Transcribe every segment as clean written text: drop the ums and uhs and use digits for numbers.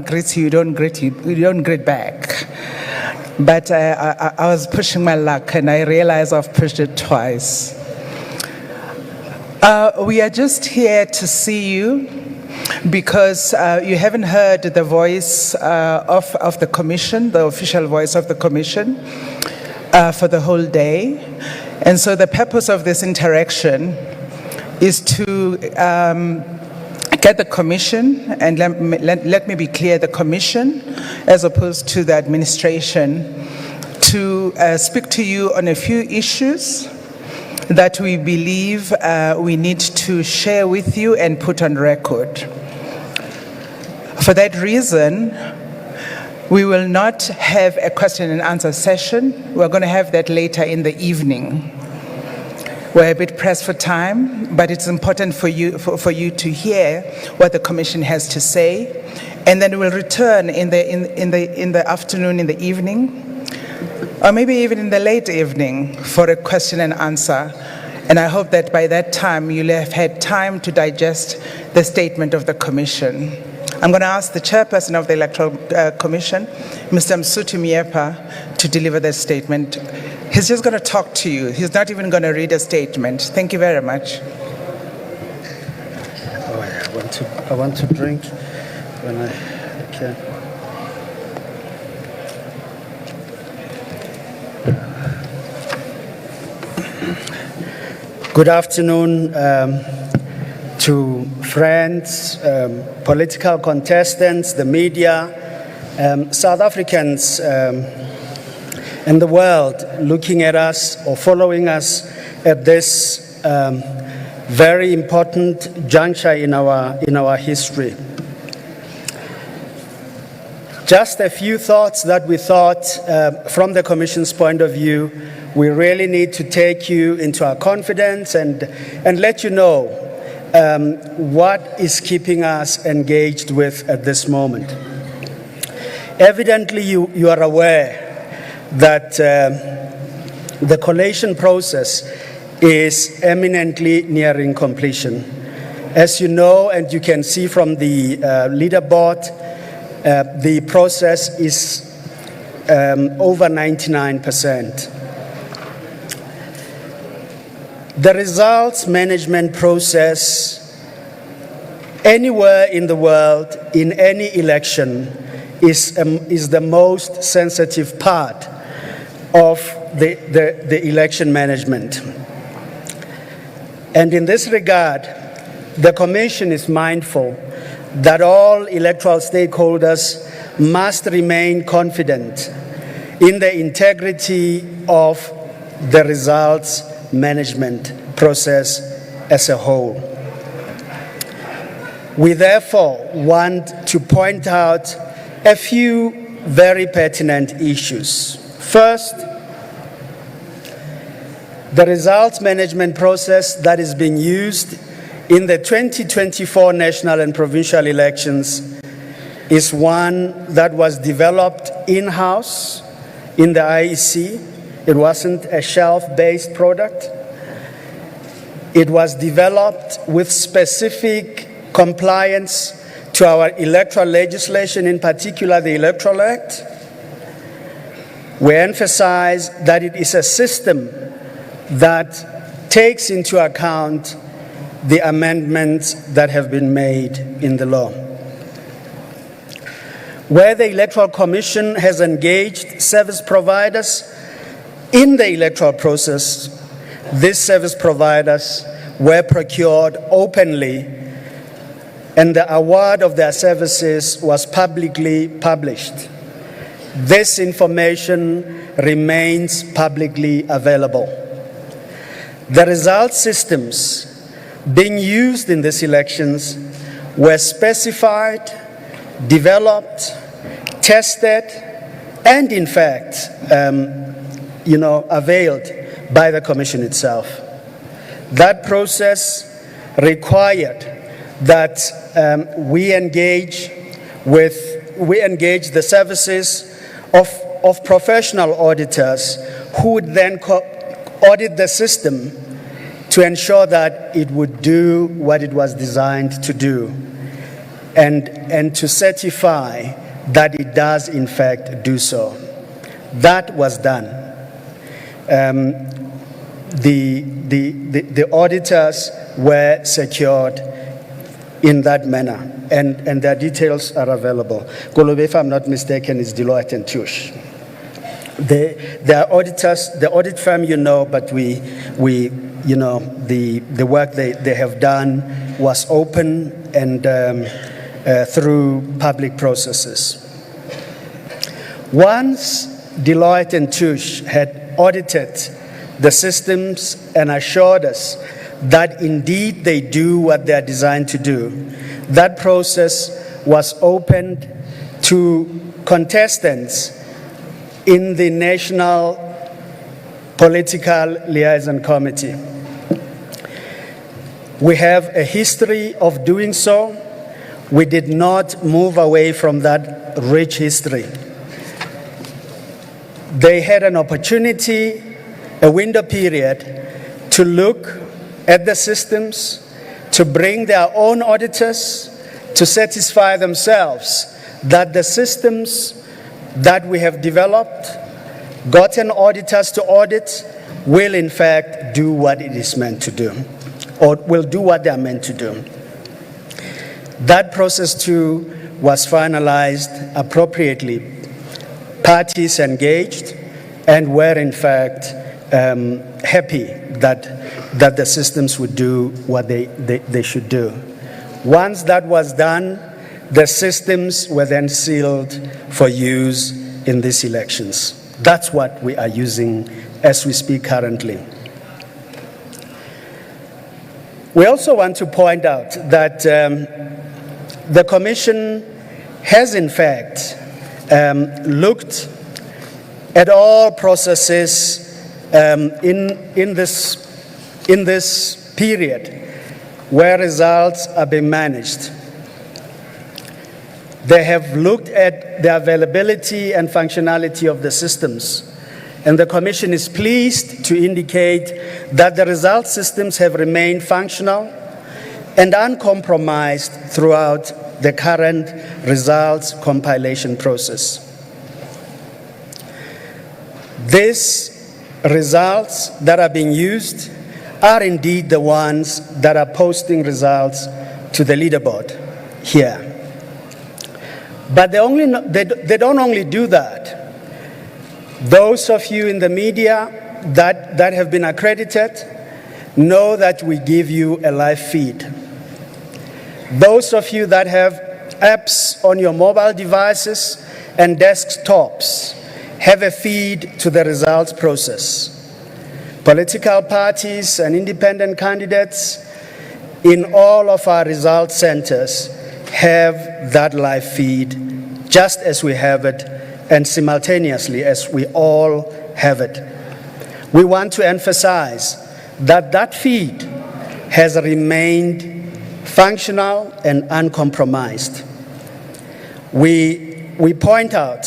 greets you, you don't greet back. But I was pushing my luck, and I realized I've pushed it twice. We are just here to see you because you haven't heard the voice of the Commission, the official voice of the Commission, for the whole day. And so the purpose of this interaction is to get the Commission, and let me be clear, the Commission, as opposed to the administration, to speak to you on a few issues that we believe we need to share with you and put on record. For that reason, we will not have a question and answer session. We're going to have that later in the evening. We're a bit pressed for time, but it's important for you to hear what the Commission has to say, and then we'll return in the afternoon, in the evening, or maybe even in the late evening for a question and answer. And I hope that by that time you'll have had time to digest the statement of the Commission. I'm going to ask the chairperson of the Electoral Commission, Mr. Msutu Miepa, to deliver the statement. He's just going to talk to you. He's not even going to read a statement. Thank you very much. Oh, yeah, I want to drink when I can. Good afternoon to friends, political contestants, the media, South Africans and the world looking at us or following us at this very important juncture in our history. Just a few thoughts that we thought from the Commission's point of view, we really need to take you into our confidence and let you know what is keeping us engaged with at this moment. Evidently, you are aware that the collation process is eminently nearing completion. As you know, and you can see from the leaderboard, the process is over 99%. The results management process anywhere in the world, in any election, is the most sensitive part of the election management. And in this regard, the Commission is mindful that all electoral stakeholders must remain confident in the integrity of the results management process as a whole. We therefore want to point out a few very pertinent issues. First, the results management process that is being used in the 2024 national and provincial elections is one that was developed in-house in the IEC. It wasn't a shelf-based product. It was developed with specific compliance to our electoral legislation, in particular the Electoral Act. We emphasize that it is a system that takes into account the amendments that have been made in the law. Where the Electoral Commission has engaged service providers in the electoral process, these service providers were procured openly, and the award of their services was publicly published. This information remains publicly available. The result systems being used in these elections were specified, developed, tested, and in fact, availed by the Commission itself. That process required that we engage the services of professional auditors who would then audit the system to ensure that it would do what it was designed to do. and to certify that it does in fact do so. That was done. The auditors were secured in that manner, and their details are available. Kolobe, if I'm not mistaken, is Deloitte and Touche. The auditors, the audit firm, but the work they have done was open and through public processes. Once Deloitte and Touche had audited the systems and assured us that indeed they do what they are designed to do, that process was opened to contestants in the National Political Liaison Committee. We have a history of doing so. We did not move away from that rich history. They had an opportunity, a window period, to look at the systems, to bring their own auditors, to satisfy themselves that the systems that we have developed, gotten auditors to audit, will in fact do what it is meant to do, or will do what they are meant to do. That process too was finalized appropriately. Parties engaged and were in fact happy that the systems would do what they should do. Once that was done, the systems were then sealed for use in these elections. That's what we are using as we speak currently. We also want to point out that the Commission has in fact looked at all processes in this period where results are being managed. They have looked at the availability and functionality of the systems, and the Commission is pleased to indicate that the result systems have remained functional and uncompromised throughout the current results compilation process. These results that are being used are indeed the ones that are posting results to the leaderboard here. But they don't only do that. Those of you in the media that have been accredited know that we give you a live feed. Those of you that have apps on your mobile devices and desktops have a feed to the results process. Political parties and independent candidates in all of our results centers have that live feed just as we have it and simultaneously as we all have it. We want to emphasize that that feed has remained functional and uncompromised. We point out,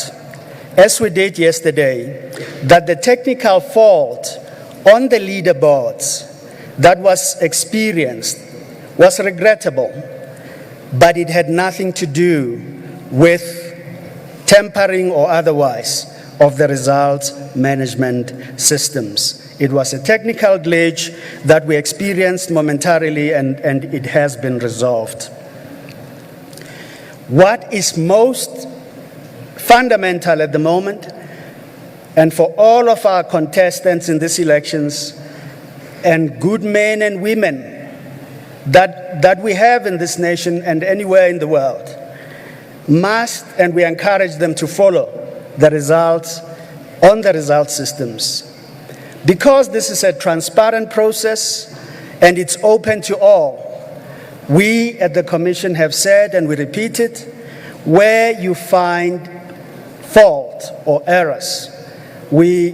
as we did yesterday, that the technical fault on the leaderboards that was experienced was regrettable, but it had nothing to do with tampering or otherwise of the results management systems. It was a technical glitch that we experienced momentarily, and it has been resolved. What is most fundamental at the moment, and for all of our contestants in these elections, and good men and women that we have in this nation and anywhere in the world, must, and we encourage them to follow the results on the result systems. Because this is a transparent process and it's open to all, we at the Commission have said, and we repeat it, where you find fault or errors, we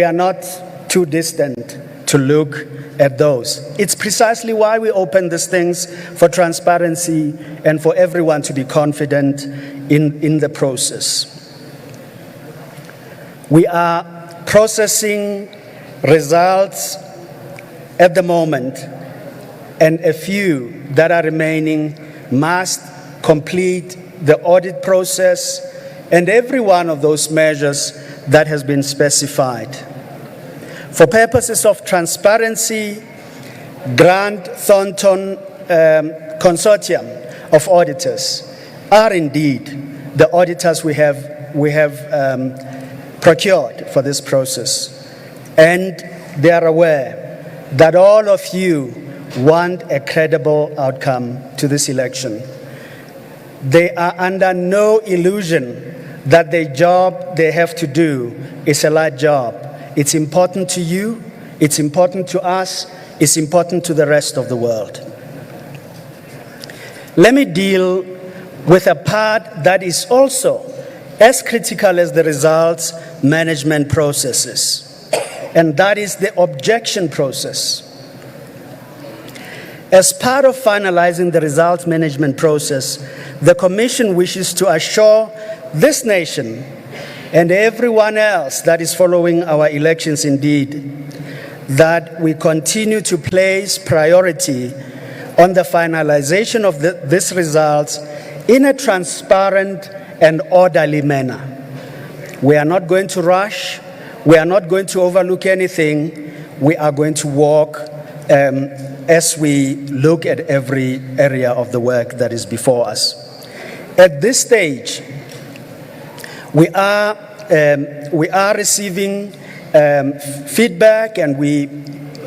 are not too distant to look at those. It's precisely why we open these things, for transparency and for everyone to be confident in the process. We are processing results at the moment, and a few that are remaining must complete the audit process, and every one of those measures that has been specified. For purposes of transparency, Grant Thornton Consortium of Auditors are indeed the auditors we have procured for this process. And they are aware that all of you want a credible outcome to this election. They are under no illusion that the job they have to do is a light job. It's important to you, it's important to us, it's important to the rest of the world. Let me deal with a part that is also as critical as the results management processes, and that is the objection process. As part of finalizing the results management process, the Commission wishes to assure this nation and everyone else that is following our elections indeed that we continue to place priority on the finalization of these results in a transparent and orderly manner. We are not going to rush. We are not going to overlook anything. We are going to walk as we look at every area of the work that is before us. At this stage, we are receiving feedback, and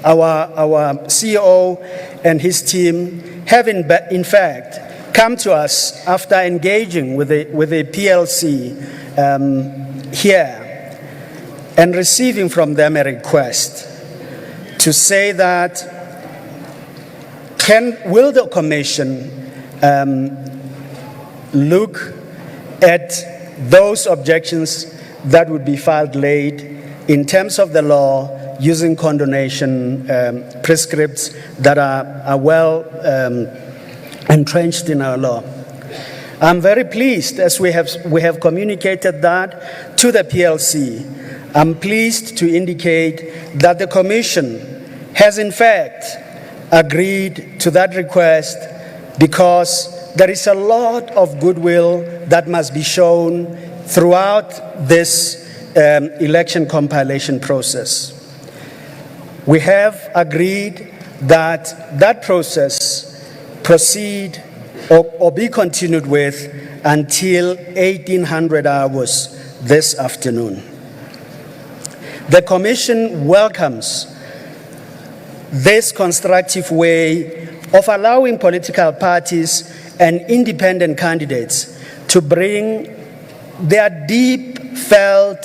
our CEO and his team have in fact come to us after engaging with a PLC here and receiving from them a request to say that will the Commission look at those objections that would be filed late in terms of the law using condonation prescripts that are well entrenched in our law. I'm very pleased as we have communicated that to the PLC. I'm pleased to indicate that the Commission has in fact agreed to that request because there is a lot of goodwill that must be shown throughout this election compilation process. We have agreed that that process proceed or be continued with until 1800 hours this afternoon. The Commission welcomes this constructive way of allowing political parties and independent candidates to bring their deep felt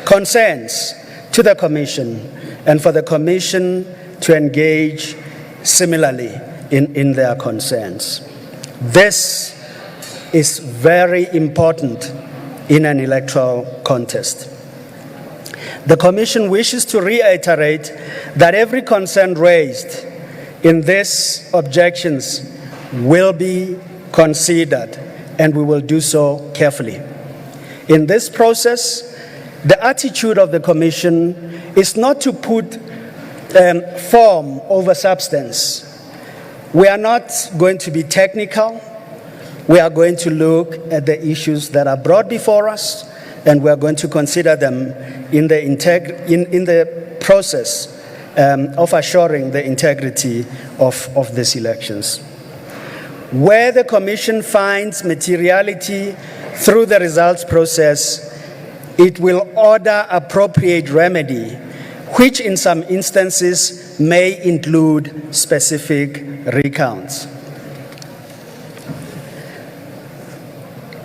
concerns to the Commission, and for the Commission to engage similarly in their concerns. This is very important in an electoral contest. The Commission wishes to reiterate that every concern raised in these objections will be considered, and we will do so carefully. In this process, the attitude of the Commission is not to put form over substance. We are not going to be technical. We are going to look at the issues that are brought before us, and we are going to consider them in the process of assuring the integrity of these elections. Where the Commission finds materiality through the results process, it will order appropriate remedy, which in some instances may include specific recounts.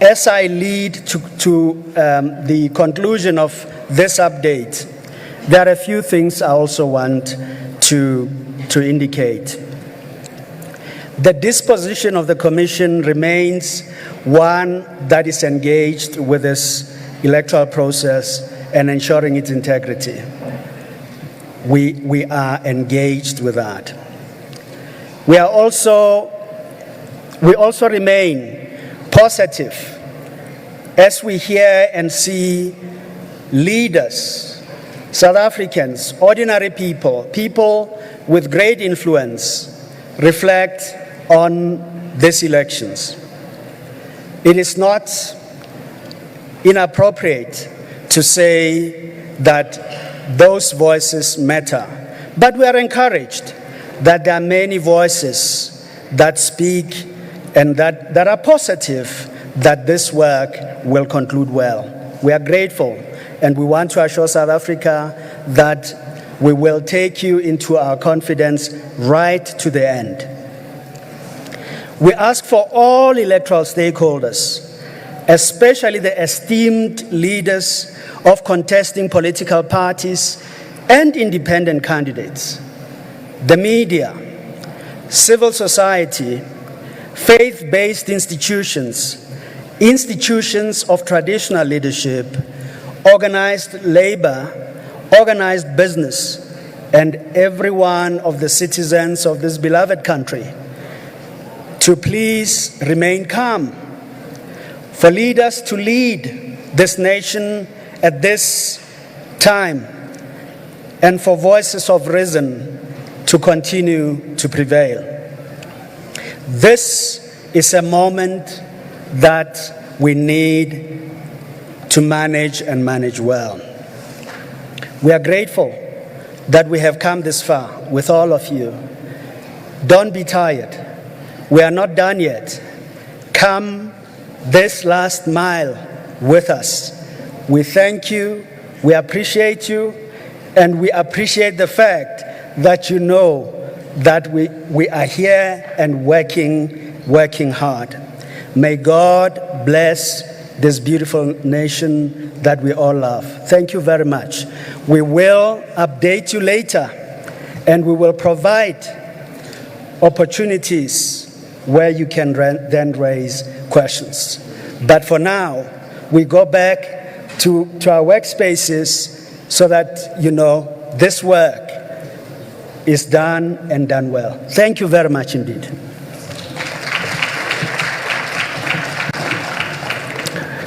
As I lead to the conclusion of this update, there are a few things I also want to indicate. The disposition of the Commission remains one that is engaged with this electoral process and ensuring its integrity. We are engaged with that. We also remain positive as we hear and see leaders, South Africans, ordinary people with great influence reflect on these elections. It is not inappropriate to say that those voices matter, but we are encouraged that there are many voices that speak and that are positive that this work will conclude well. We are grateful, and we want to assure South Africa that we will take you into our confidence right to the end. We ask for all electoral stakeholders, especially the esteemed leaders of contesting political parties and independent candidates, the media, civil society, faith-based institutions, institutions of traditional leadership, organized labor, organized business, and every one of the citizens of this beloved country to please remain calm, for leaders to lead this nation at this time, and for voices of reason to continue to prevail. This is a moment that we need to manage and manage well. We are grateful that we have come this far with all of you. Don't be tired. We are not done yet. Come this last mile with us. We thank you, we appreciate you, and we appreciate the fact that you know that we are here and working hard. May God bless this beautiful nation that we all love. Thank you very much. We will update you later, and we will provide opportunities where you can then raise questions. But for now, we go back to our workspaces so that you know this work is done and done well. Thank you very much indeed.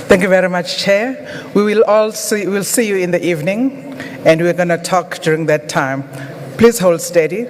Thank you very much, Chair. We'll see you in the evening, and we're going to talk during that time. Please hold steady.